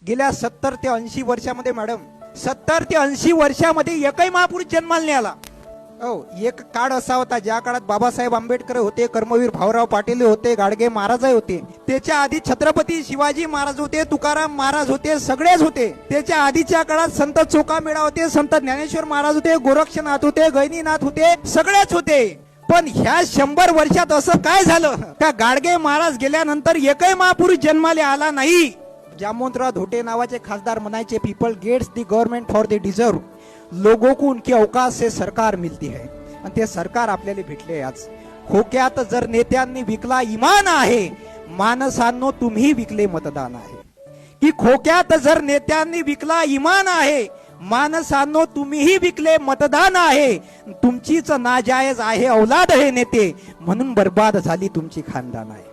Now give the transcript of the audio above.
गेल्या 70 ते 80 वर्षामध्ये मॅडम 70 ते 80 वर्षामध्ये एकही महापुरुष जन्माला नाही आला. हो, एक काळ असा होता ज्या काळात बाबासाहेब आंबेडकर होते, कर्मवीर भाऊराव पाटील होते, गाडगे महाराज होते. त्याच्या आधी छत्रपती शिवाजी महाराज होते, तुकाराम महाराज होते, सगळेच होते. त्याच्या आधीच्या काळात संत चोखामेळा होते, संत ज्ञानेश्वर महाराज होते, गोरक्षनाथ होते, गैनीनाथ होते, सगळेच होते. पण ह्या 100 वर्षात असं काय झालं का गाडगे महाराज गेल्यानंतर एकही महापुरुष जन्माला आला नाही. जामवंतराव धोटे नावाचे खासदार म्हणायचे, people gets the government for they deserve, लोगों को उनके औकात से सरकार मिलती है. आणि ते सरकार आपल्याला भेटले. आज खोक्यात जर नेत्यांनी विकला इमान आहे, माणसांनो तुम्ही विकले मतदान आहे. की खोक्यात जर नेत्यांनी विकला इमान आहे, माणसांनो तुम्हीही विकले मतदान आहे. तुमचीच नाजायज आहे औलाद हे नेते, म्हणून बर्बाद झाली तुमची खानदान आहे.